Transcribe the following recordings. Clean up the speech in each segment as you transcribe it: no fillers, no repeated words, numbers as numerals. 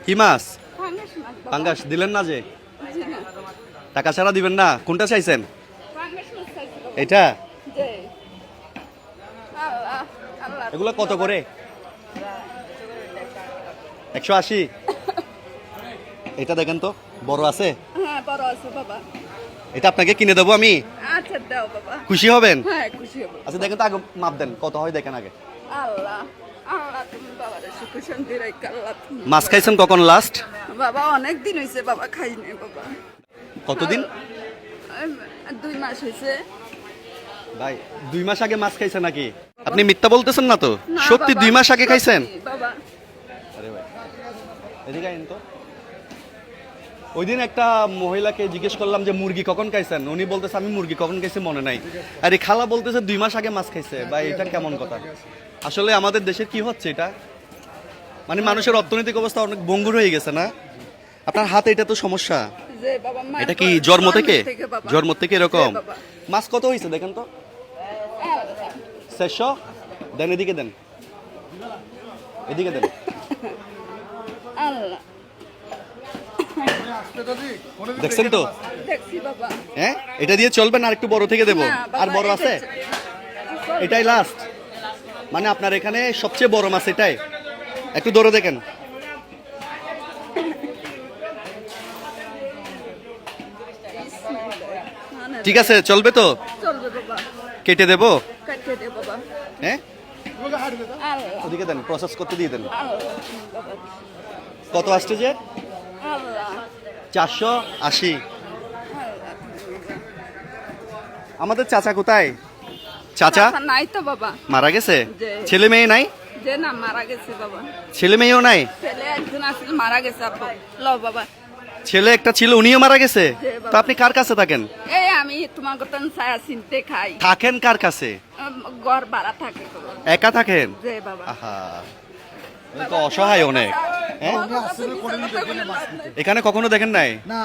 কি মাছ? পাঙ্গাস দিলেন না যে? টাকা ছাড়া দিবেন না? কোনটা চাইছেন? এটা? এগুলো কত করে? 180। এটা দেখেন তো, বড় আছে? হ্যাঁ বড় আছে বাবা। এটা আপনাকে কিনে দেবো আমি। আচ্ছা দাও বাবা। খুশি হবেন? হ্যাঁ খুশি হব। আচ্ছা দেখেন তো, আগে মাপ দেন কত হয় দেখেন আগে। আল্লাহ আল্লাহ তুমি বাবার সুখ শান্তি রাখা আল্লাহ। মাছ খাইছেন কখন লাস্ট? বাবা অনেক দিন হয়েছে বাবা খাই নাই বাবা। কতদিন? 2 মাস হয়েছে। ভাই 2 মাস আগে মাছ খাইছেন নাকি? আপনি মিথ্যা বলতেছেন না তো? না সত্যি বাবা, 2 মাস আগে খাইছেন? সত্যি বাবা। আরে ভাই এদিকে আইন তো। ওই দিন একটা মহিলাকে জিজ্ঞেস করলাম যে মুরগি কখন খাইছেন, উনি বলতেছে আমি মুরগি কখন খাইছি মনে নাই। আর এই খালা বলতেছে 2 মাস আগে মাছ খাইছে। ভাই এটা কেমন কথা? আসলে আমাদের দেশে কি হচ্ছে এটা? মানে মানুষের অর্থনৈতিক অবস্থা অনেক ভঙ্গুর হয়ে গেছে না? আপনার হাতে এটা তো সমস্যা। যে বাবা মায়ের এটা কি জন্ম থেকে? বাবা। জন্ম থেকে এরকম? যে বাবা। মাছ কত হয়েছে দেখেন তো। 600 দেন, এদিকে দেন, এদিকে দেন। আল্লাহ দেখছেন তো? দেখছি বাবা। হ্যাঁ এটা দিয়ে চলবেন আর একটু বড় থেকে দেবো? না, বাবা, আর বড় আছে? এটাই লাস্ট? মানে আপনার এখানে সবচেয়ে বড় মাছ এটাই? একটু ধরে দেখেন। ঠিক আছে চলবে তো? চলবে বাবা। কেটে দেবো? কাটিয়ে দে বাবা। হ্যাঁ আল্লাহ ওদিকে দেন, প্রসেস করতে দিয়ে দেন। আল্লাহ বাবা। কত আসছে যে? আল্লাহ 480। আল্লাহ। আমাদের চাচা কোথায়? চাচা চাচা নাই তো বাবা। মারা গেছে? যে। ছেলে মেয়ে নাই? যে না মারা গেছে বাবা। ছেলে মেয়েও নাই? ছেলে একজন আসলে মারা গেছে আব্বা। ল বাবা। ছেলে একটা ছিল, উনিও মারা গেছে? যে বাবা। তো আপনি কার কাছে থাকেন? এই আমি তোমার কথা ছায়া চিনতে খাই। থাকেন কার কাছে? ঘর ভাড়া থাকে বাবা। একা থাকেন? যে বাবা। আহা ওই তো অসহায় অনেক। হ্যাঁ এখানে কখনো দেখেন নাই? না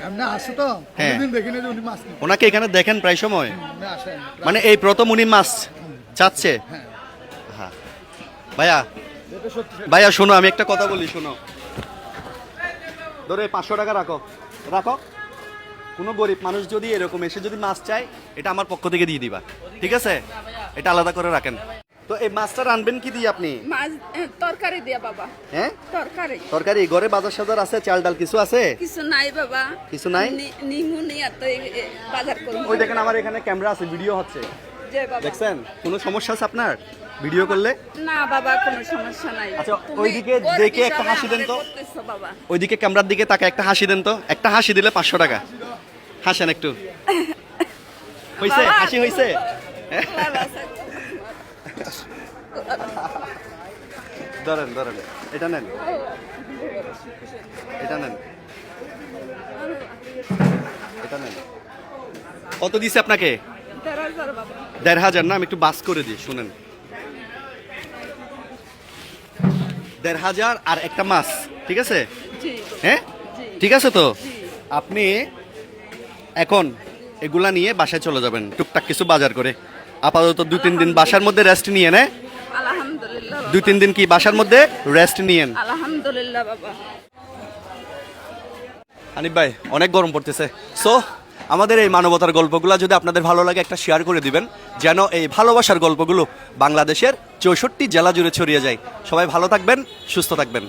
এমনি আসে তো হ্যাঁ। কোনদিন দেখিনি যে উনি মাছ নিয়ে ওনাকে এখানে দেখেন প্রায় সময়? আসেন। মানে এই প্রথম উনি মাছ চাচ্ছে? হ্যাঁ। হ্যাঁ ভাইয়া, এটা সত্যি ভাইয়া শোনো আমি একটা কথা বলি, শোনো। ধরো এই 500 টাকা রাখো, রাখো। কোনো গরিব মানুষ যদি এরকম এসে যদি মাছ চায়, এটা আমার পক্ষ থেকে দিয়ে দিবা, ঠিক আছে? এটা আলাদা করে রাখেন। তো এই মাছটা রানবেন কি দিয়ে আপনি? মাছ তরকারি দিয়া বাবা। হ্যাঁ তরকারি। তরকারি ঘরে বাজার সাজার আছে, চাল ডাল কিছু আছে? কিছু নাই বাবা। কিছু নাই? নিমু নিয়া তো বাজার করব। ওই দেখেন আমার এখানে ক্যামেরা আছে, ভিডিও হচ্ছে, যে বাবা। দেখছেন? কোনো সমস্যা আছে আপনার ভিডিও করলে? না বাবা কোনো সমস্যা নাই। আচ্ছা, তুমি ওইদিকে গরিব দেখে একটা হিসাবে হাসি দেন তো। আমারে করতেছো বাবা। ওইদিকে ক্যামেরার দিকে তাকে একটা হাসি দেন তো। একটা হাসি দিলে 500 টাকা। হাসেন একটু। হইছে? বাবা, হাসি হইছে? বাবা, ধরেন ধরেন, এটা নেন, এটা নেন, এটা নেন। কত দিছে আপনাকে? 13,000 বাবা। 1,500 না? আমি একটু বাস করে দিই, শুনেন। 1,500 আর একটা মাছ, ঠিক আছে? জি হ্যাঁ জি ঠিক আছে তো? জি। আপনি এখন এগুলা নিয়ে বাসায় চলে যাবেন, টুকটাক কিছু বাজার করে। আপাতত 2-3 দিন বাসার মধ্যে রেস্ট নিয়ে নেয়। আলহামদুলিল্লাহ বাবা। 2-3 দিন কি বাসার মধ্যে রেস্ট নিয়েন। আলহামদুলিল্লাহ বাবা। হানিফ ভাই অনেক গরম পড়তেছে, সো আমাদের এই মানবতার গল্পগুলো যদি আপনাদের ভালো লাগে একটা শেয়ার করে দিবেন, যেন এই ভালোবাসার গল্পগুলো বাংলাদেশের 64 জেলা জুড়ে ছড়িয়ে যায়। সবাই ভালো থাকবেন, সুস্থ থাকবেন।